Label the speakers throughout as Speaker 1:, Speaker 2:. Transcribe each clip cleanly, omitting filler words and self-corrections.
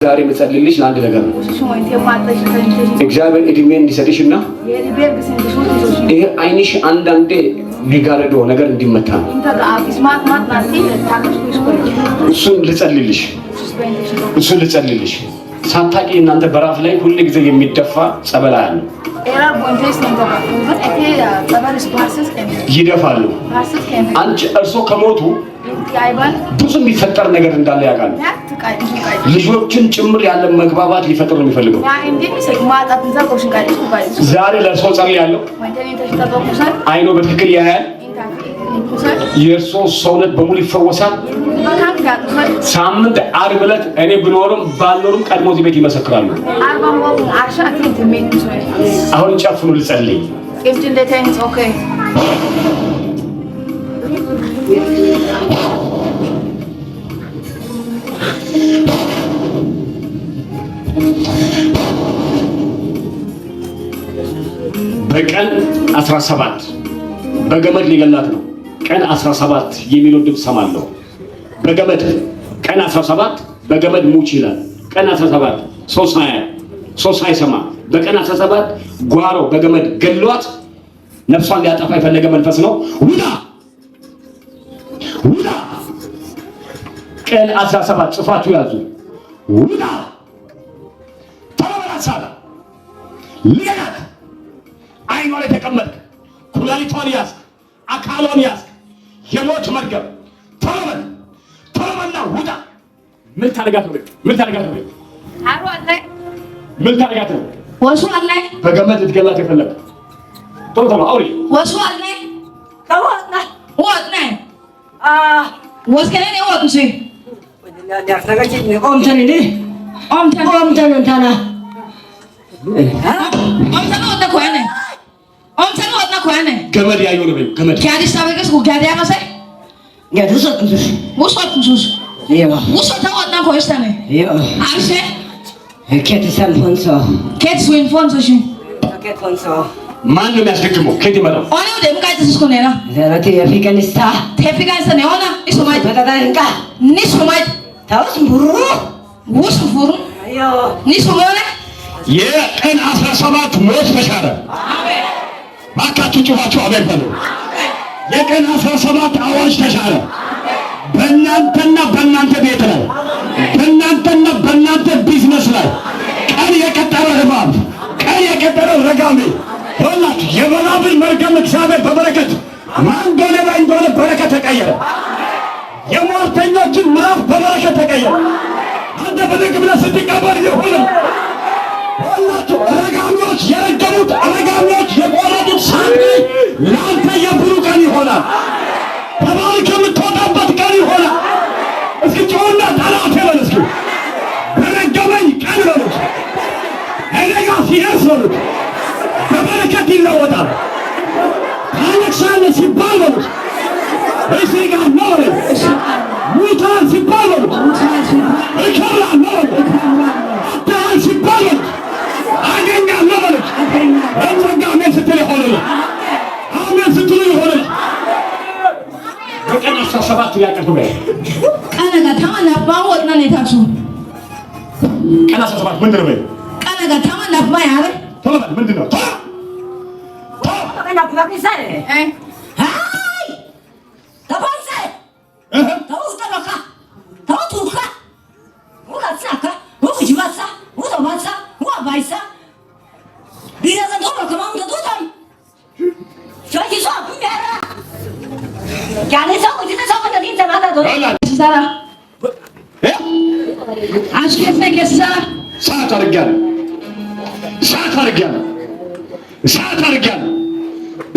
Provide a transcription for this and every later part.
Speaker 1: ዛሬ መጸልይልሽ ለአንድ ነገር ነው። እግዚአብሔር እድሜ እንዲሰጥሽና ይሄ አይንሽ አንዳንዴ ሊጋረዶ ነገር እንዲመታ ነው። እሱን ልጸልይልሽ ሳታቂ እናንተ በራፍ ላይ ሁሉ ጊዜ የሚደፋ ጸበል አለ። ይደፋሉ። አንቺ እርሶ ከሞቱ ብዙ የሚፈጠር ነገር እንዳለ ያውቃሉ። ልጆችን ጭምር ያለ መግባባት ሊፈጥር ነው የሚፈልገው። ዛሬ ለእርሶ ጸልያለሁ። አይኖ በትክክል ያያል። የእርሶ ሰውነት በሙሉ ይፈወሳል። ሳምንት ዓርብ ዕለት እኔ ብኖርም ባልኖርም ቀድሞ እዚህ ቤት ይመሰክራሉ። አሁን ጨፍኑ፣ ልጸልይ። በቀን 17 በገመድ ሊገላት ነው። ቀን 17 የሚለው ድምፅ ሰማለሁ። በገመድ ቀን 17 በገመድ ሙች ይላል። ቀን 17 ሶስት ሳይሰማ በቀን 17 ጓሮ በገመድ ገሏት ነፍሷን ሊያጠፋ የፈለገ መንፈስ ነው። ውዳ ቀን 17 ጽፋችሁ ያዙ። ውዳ ተባራሳላ ልገናት አይኗ ላይ ተቀመጥክ። ኩላሊቷን ያዝ፣ አካሏን ያዝ። የሞት መርገም ተረመና ውዳ። ምን ታደርጋት ነው? ምን ታደርጋት ነው? ምን ታደርጋት ነው?
Speaker 2: ወሱ አለ
Speaker 1: በገመድ ልትገላት የፈለገ ቶሎ አውሪ።
Speaker 2: ወሱ አለ ከወጥና ወጥና ወስከኔ ወጥንሲ
Speaker 3: ያርታጋች ኦምተኒ ኦምተኒ እንታና
Speaker 2: ኦምተኒ ወጥና ኮያኔ
Speaker 1: ገመድ ያየው ነው። ገመድ
Speaker 2: ከአዲስ አበባ ገስ ጉጋዲያ ነው ሳይ
Speaker 3: ገዱስ
Speaker 2: ወጥንሱስ ወጥታ ወጥና ኮይስታኔ አርሴ ኬትስ ዊንፎንሶ
Speaker 1: ማን ነው የሚያስደግመው? ከየት ይመጣው?
Speaker 2: ኦኔ ወደ ሙቃይተስ ኮኔና
Speaker 3: ዘራቲ የፊቀንስታ
Speaker 2: ቴፊጋንስ ነው ሆና ኢሶማይ
Speaker 3: በተዳንቃ
Speaker 2: ኒሶማይ
Speaker 3: ታውስ ቡሩ
Speaker 2: ፉሩ ኒሶማይ
Speaker 1: የቀን 17 ሞት ተሻረ። አሜን። ባካችሁ ጩኻችሁ አሜን በሉ። የቀን 17 አዋጅ ተሻረ። በእናንተና በእናንተ ቤት ላይ፣ በእናንተና በእናንተ ቢዝነስ ላይ ቀን የቀጠረ እባብ፣ ቀን የቀጠረ ረጋሜ ሁላችሁ የበላብን መርገም እግዚአብሔር በበረከት ማን እንደሆነ በረከት ተቀየረ። የሟርተኞችን ምዕራፍ በበረከት ተቀየረ። አንተ በደግ ብለህ ስትቀበል ይሁን። ሁላችሁ ረጋሚዎች የረገሙት ረጋሚዎች የቆረጡት ሳንቲም ለአንተ የብሩ ቀን ይሆናል። ተባረክ የምትወጣበት ቀን ይሆናል። እስኪ ጮህና ጠላት በል እስኪ በረገመኝ ቀን በሉት። እኔ ጋር ሲደርስ በሉት በበረከት ይለወጣል። ታለቅሳለህ ሲባል በሉት እሺ ጋር ነው በሉት። ሙታን ሲባል በሉት እከብራለሁ በሉት። አታል ሲባል በሉት አገኛለሁ በሉት። እኛ አሜን ስትል ይሆንልህ። አሜን ስትሉ ይሆንልህ። በቀን 17 ያቀርቡ
Speaker 2: ቀነጋ ታማና ባወጥና ነታሱ
Speaker 1: ቀን 17 ምንድን ነው?
Speaker 2: ቀነጋ ታማና ባያረ
Speaker 1: ተመጣጣኝ ምንድን ነው?
Speaker 3: ተቀና ፕላኪሳሬ
Speaker 2: አይ
Speaker 3: ተባንሰ ተውስተበካ ተውቱካ ወላሳካ ወፍጅባሳ ወተባሳ ወባይሳ ቢራዘን ቶሎ ከማም ተቶታል ሻኪሷ ቢያራ ያኔ ሰው እንደ እንደዚህ ተማታዶ
Speaker 2: ሰራ አሽከፈ ከሳ
Speaker 1: ሰዓት አድርጊያለሁ።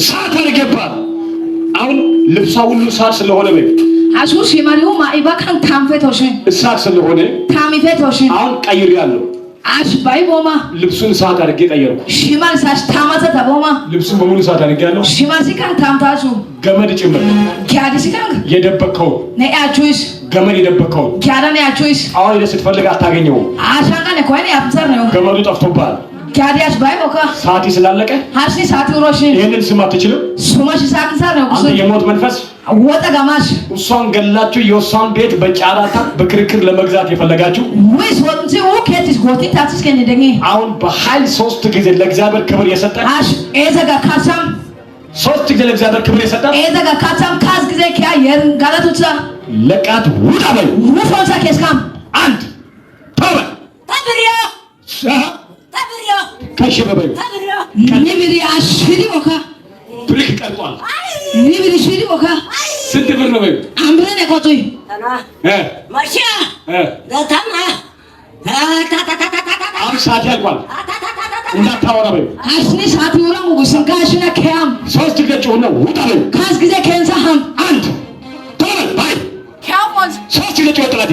Speaker 1: ሰዓት አድርጌባል። አሁን ልብሷ ሁሉ ሰዓት ስለሆነ ነው።
Speaker 2: አሹሽ የማሪው ማይባ ካን ታምፈቶሽ
Speaker 1: ሰዓት ስለሆነ
Speaker 2: ታሚፈቶሽ
Speaker 1: አሁን ቀይሬያለሁ።
Speaker 2: አሽ ባይቦማ
Speaker 1: ልብሱን ሰዓት አድርጌ ቀየርኩ።
Speaker 2: ሽማል ሳሽ ታማዘ ተቦማ
Speaker 1: ልብሱን በሙሉ ሰዓት አድርጌያለሁ።
Speaker 2: ሽማል ሲካን ታምታሹ
Speaker 1: ገመድ ጭምር
Speaker 2: ኪያዲ ሲካን
Speaker 1: የደበከው
Speaker 2: ነያቹሽ
Speaker 1: ገመድ የደበከው
Speaker 2: ኪያዳ ነያቹሽ
Speaker 1: አሁን ስትፈልግ አታገኘውም።
Speaker 2: አሻቃ ነኮኔ አፍዘር ነው
Speaker 1: ገመዱ ጠፍቶባል።
Speaker 2: ኪያዲያስ ባይ ኦካ
Speaker 1: ሰዓት ስላለቀ
Speaker 2: ሀርሲ ሰዓት ሮሽ
Speaker 1: ይሄንን ስም አትችልም።
Speaker 2: ሱማሽ ሳክንሳር ነው
Speaker 1: አንተ የሞት መንፈስ
Speaker 2: ወጣ ጋማሽ
Speaker 1: እሷን ገላችሁ የእሷን ቤት በጫራታ በክርክር ለመግዛት የፈለጋችሁ
Speaker 2: ወይስ ወጥንጂ ወኬትስ ጎቲ ታትስ ከነደኝ
Speaker 1: አሁን በኃይል 3 ጊዜ ለእግዚአብሔር ክብር የሰጠ
Speaker 2: አሽ ኤዘጋ ካሳም
Speaker 1: 3 ጊዜ ለእግዚአብሔር ክብር የሰጠ
Speaker 2: ኤዘጋ ካሳም ካስ ጊዜ ኪያ የርን ጋላቶቻ
Speaker 1: ለቃት ውጣ በል
Speaker 2: ውፎንሳ ከስካም
Speaker 1: አንድ ተወ
Speaker 3: ታብሪያ
Speaker 1: ታብሪያ ከሽበበይ
Speaker 3: ታብሪያ
Speaker 2: ኒብሪ አሽሪ ኦካ
Speaker 1: ብሪክ ቀርጧል።
Speaker 2: ኒብሪ ሽሪ ኦካ
Speaker 1: ስንት ብር ነው በይ
Speaker 2: አምብረን ቆጦይ
Speaker 3: ታና ማሽያ ታና
Speaker 1: አሁን ሰዓት ያልቋል። እንዳታወራ በይ
Speaker 2: አሽኒ ሰዓት ይውራሙ ጉስንካሽና ከያም
Speaker 1: 3 ጊዜ ጮህና ውጣ በይ
Speaker 2: ካስ ጊዜ ከንሳሃም
Speaker 1: አንድ ተወ ባይ
Speaker 3: ካሞን
Speaker 1: 3 ጊዜ ጮህ ጥላት